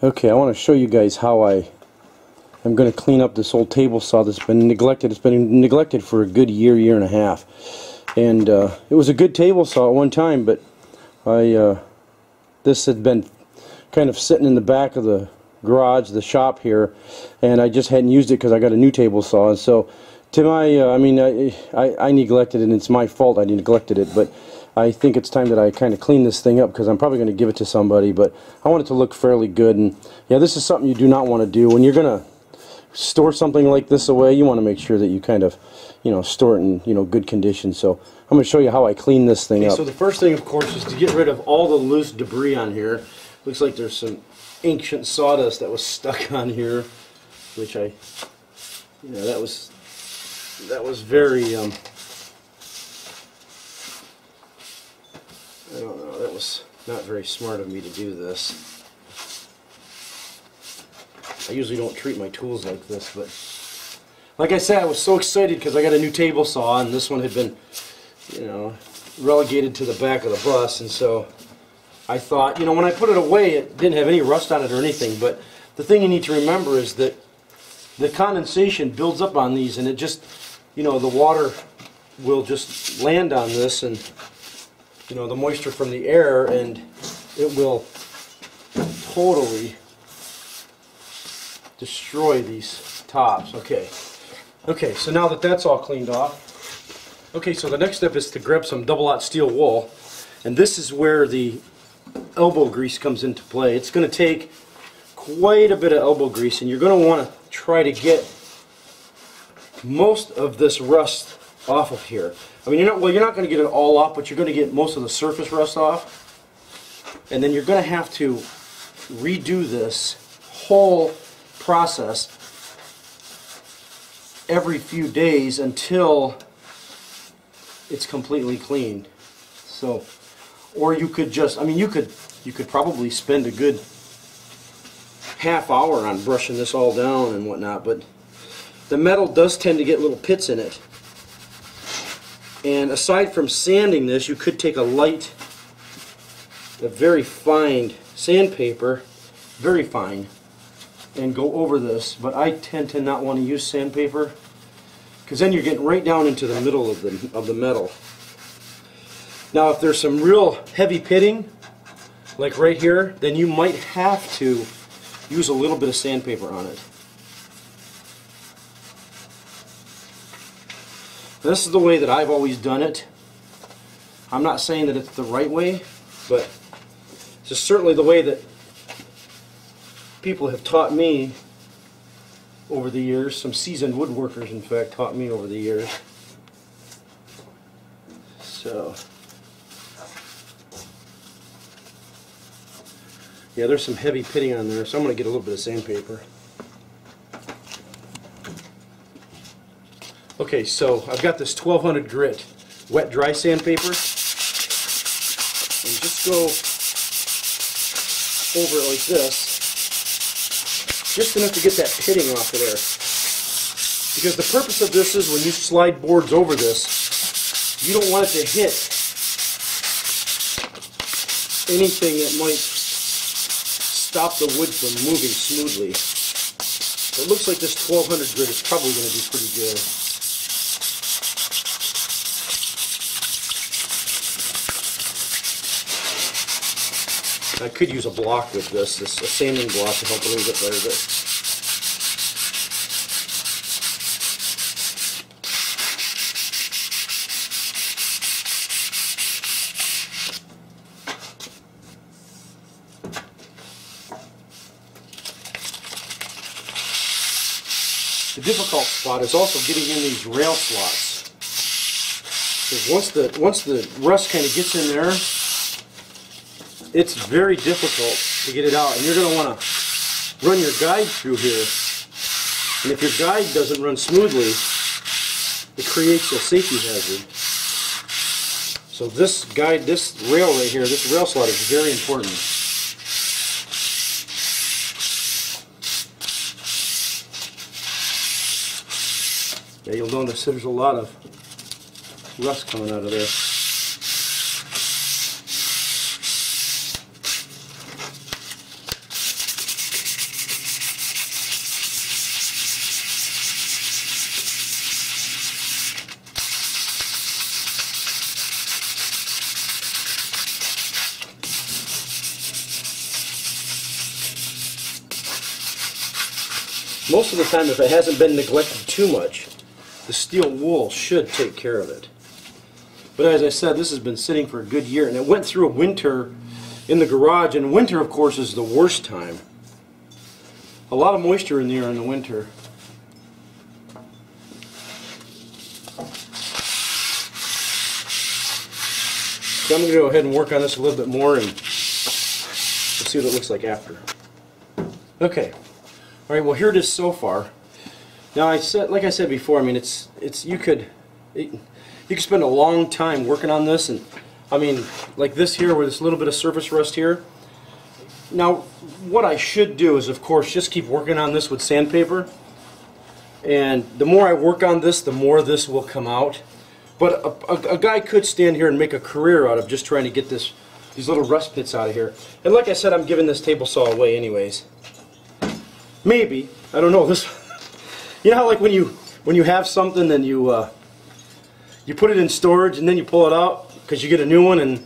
Okay, I want to show you guys how I'm going to clean up this old table saw that's been neglected. It's been neglected for a good year and a half. And it was a good table saw at one time, but this had been kind of sitting in the back of the garage, the shop here, and I just hadn't used it because I got a new table saw. And so, to my, I neglected it, and it's my fault I neglected it, but I think it's time that I kind of clean this thing up because I'm probably going to give it to somebody, but I want it to look fairly good. And yeah, this is something you do not want to do. When you're going to store something like this away, you want to make sure that you kind of, store it in, good condition. So I'm going to show you how I clean this thing up. So the first thing, of course, is to get rid of all the loose debris on here. Looks like there's some ancient sawdust that was stuck on here, which that was very, I don't know, that was not very smart of me to do this. I usually don't treat my tools like this, but like I said, I was so excited because I got a new table saw, and this one had been, relegated to the back of the bus, and so I thought, when I put it away, it didn't have any rust on it or anything, but the thing you need to remember is that the condensation builds up on these, and it just, the water will just land on this, and the moisture from the air, and it will totally destroy these tops. Okay, so now that that's all cleaned off, okay, so the next step is to grab some double-aught steel wool, and this is where the elbow grease comes into play. It's going to take quite a bit of elbow grease, and you're going to want to try to get most of this rust off of here. I mean, you're not going to get it all off, but you're going to get most of the surface rust off, and then you're going to have to redo this whole process every few days until it's completely clean. So, or you could just, you could probably spend a good half hour on brushing this all down and whatnot, but the metal does tend to get little pits in it. And aside from sanding this, you could take a very fine sandpaper, very fine, and go over this. But I tend to not want to use sandpaper because then you're getting right down into the middle of the metal. Now, if there's some real heavy pitting, like right here, then you might have to use a little bit of sandpaper on it. This is the way that I've always done it. I'm not saying that it's the right way, but it's just certainly the way that people have taught me over the years. Some seasoned woodworkers, in fact, taught me over the years. So, yeah, there's some heavy pitting on there, so I'm going to get a little bit of sandpaper. Okay, so I've got this 1200 grit wet dry sandpaper, and just go over it like this, just enough to get that pitting off of there. Because the purpose of this is when you slide boards over this, you don't want it to hit anything that might stop the wood from moving smoothly. So it looks like this 1200 grit is probably going to be pretty good. I could use a block with this, a sanding block to help a little bit better. But the difficult spot is also getting in these rail slots. Because once the rust kind of gets in there, it's very difficult to get it out, and you're going to want to run your guide through here. And if your guide doesn't run smoothly, it creates a safety hazard. So this guide, this rail right here, this rail slot is very important. Yeah, you'll notice there's a lot of rust coming out of there. most of the time, if it hasn't been neglected too much, the steel wool should take care of it. But as I said, this has been sitting for a good year, and it went through a winter in the garage, and winter, of course, is the worst time. A lot of moisture in there in the winter. So I'm going to go ahead and work on this a little bit more, and we'll see what it looks like after. Okay. All right. Well, here it is so far. Now, like I said before, I mean, you could spend a long time working on this, and I mean, like this here, where there's a little bit of surface rust here. Now, what I should do is, of course, just keep working on this with sandpaper, and the more I work on this, the more this will come out. But a guy could stand here and make a career out of just trying to get these little rust pits out of here. And like I said, I'm giving this table saw away anyways. Maybe, I don't know. This, you know how like when you have something, then you put it in storage and then you pull it out because you get a new one, and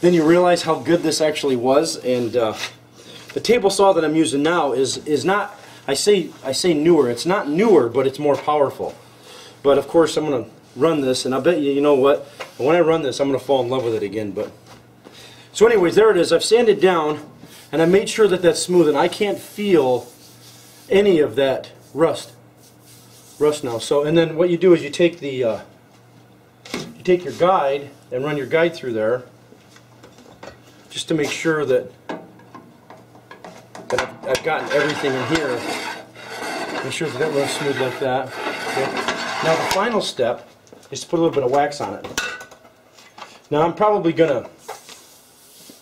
then you realize how good this actually was. And the table saw that I'm using now is not, I say newer. It's not newer, but it's more powerful. But of course, I'm going to run this, and I bet you know what? When I run this, I'm going to fall in love with it again. But so anyways, there it is. I've sanded down, and I made sure that that's smooth, and I can't feel any of that rust now. So, and then what you do is you take your guide and run your guide through there, just to make sure that I've gotten everything in here. Make sure that runs smooth like that. Okay. Now the final step is to put a little bit of wax on it. Now I'm probably gonna,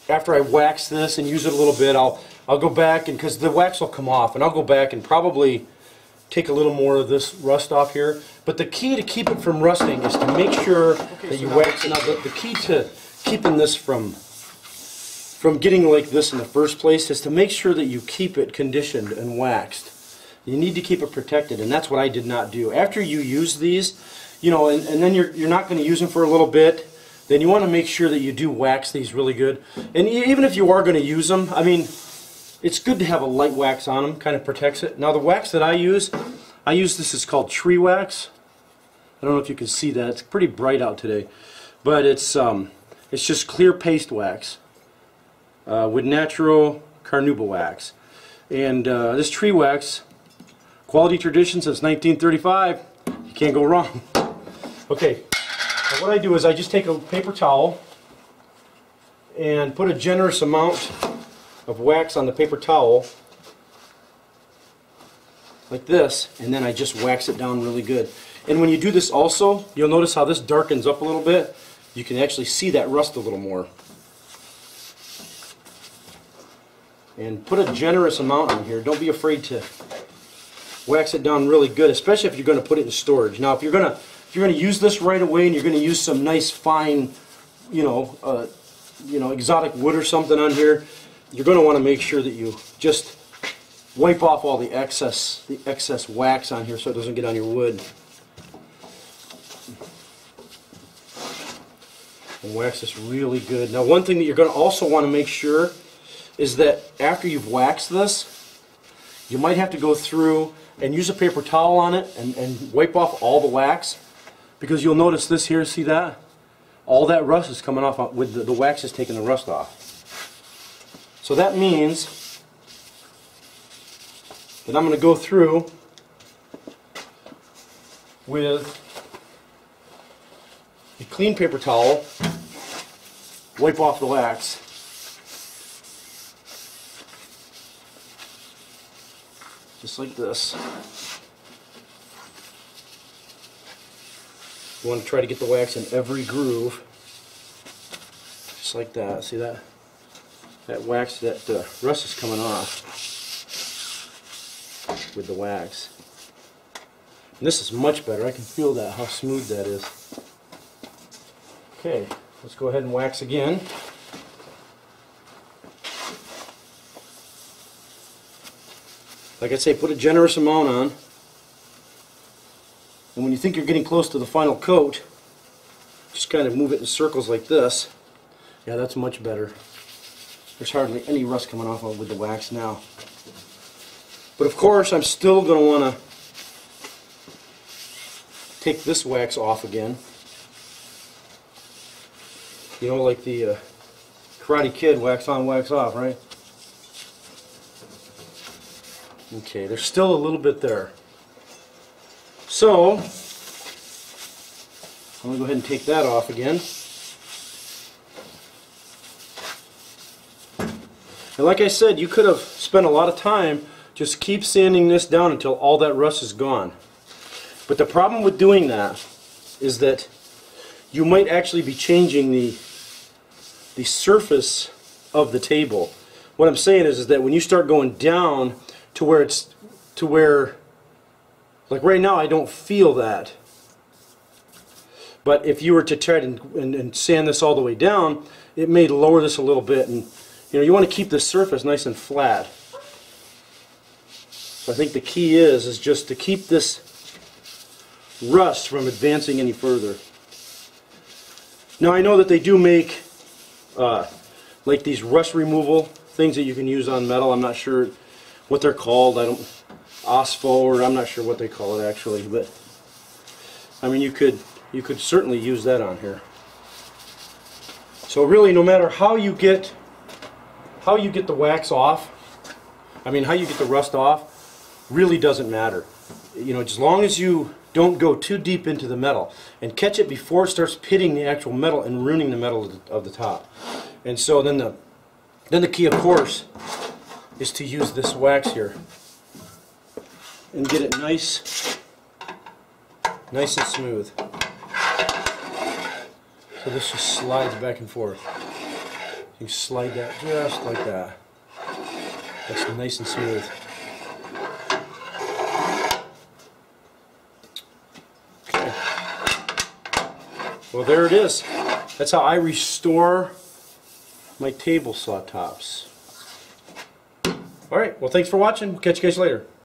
after I wax this and use it a little bit, I'll go back, and because the wax will come off, and I'll go back and probably take a little more of this rust off here. But the key to keep it from rusting is to make sure that you wax it. Now the key to keeping this from getting like this in the first place is to make sure that you keep it conditioned and waxed. You need to keep it protected, and that's what I did not do. After you use these, you know, and then you're not going to use them for a little bit, then you want to make sure that you do wax these really good. And even if you are going to use them, I mean, it's good to have a light wax on them, kind of protects it. Now the wax that I use this, is called tree wax. I don't know if you can see that. It's pretty bright out today, but it's just clear paste wax with natural carnauba wax. And this tree wax, quality tradition since 1935. You can't go wrong. Okay, now what I do is I just take a paper towel and put a generous amount of wax on the paper towel like this, and then I just wax it down really good. And when you do this also, you'll notice how this darkens up a little bit. You can actually see that rust a little more. And put a generous amount on here. Don't be afraid to wax it down really good, especially if you're going to put it in storage. Now, if you're going to use this right away, and you're going to use some nice fine, exotic wood or something on here, you're going to want to make sure that you just wipe off all the excess wax on here so it doesn't get on your wood. And wax this really good. Now, one thing that you're going to also want to make sure is that after you've waxed this, you might have to go through and use a paper towel on it and wipe off all the wax, because you'll notice this here, see that? All that rust is coming off with the wax is taking the rust off. So that means that I'm going to go through with a clean paper towel, wipe off the wax, just like this. You want to try to get the wax in every groove, just like that. See that? That wax, that rust is coming off with the wax. And this is much better. I can feel that, how smooth that is. Okay, let's go ahead and wax again. Like I say, put a generous amount on. And when you think you're getting close to the final coat, just kind of move it in circles like this. Yeah, that's much better. There's hardly any rust coming off with the wax now. But of course, I'm still going to want to take this wax off again. You know, like the Karate Kid, wax on, wax off, right? Okay, there's still a little bit there. So, I'm going to go ahead and take that off again. And like I said, you could have spent a lot of time just keep sanding this down until all that rust is gone. But the problem with doing that is that you might actually be changing the surface of the table. What I'm saying is that when you start going down to where like right now I don't feel that. But if you were to try and sand this all the way down, it may lower this a little bit, and you know, you want to keep the surface nice and flat. So I think the key is just to keep this rust from advancing any further. Now I know that they do make like these rust removal things that you can use on metal. I'm not sure what they're called. OSFO, or I'm not sure what they call it actually, but I mean you could certainly use that on here. So really, no matter how you get the wax off, I mean how you get the rust off, really doesn't matter. You know, as long as you don't go too deep into the metal and catch it before it starts pitting the actual metal and ruining the metal of the top. And so then the key, of course, is to use this wax here and get it nice and smooth. So this just slides back and forth. You slide that just like that. That's nice and smooth. Okay. Well, there it is. That's how I restore my table saw tops. Alright, well thanks for watching. We'll catch you guys later.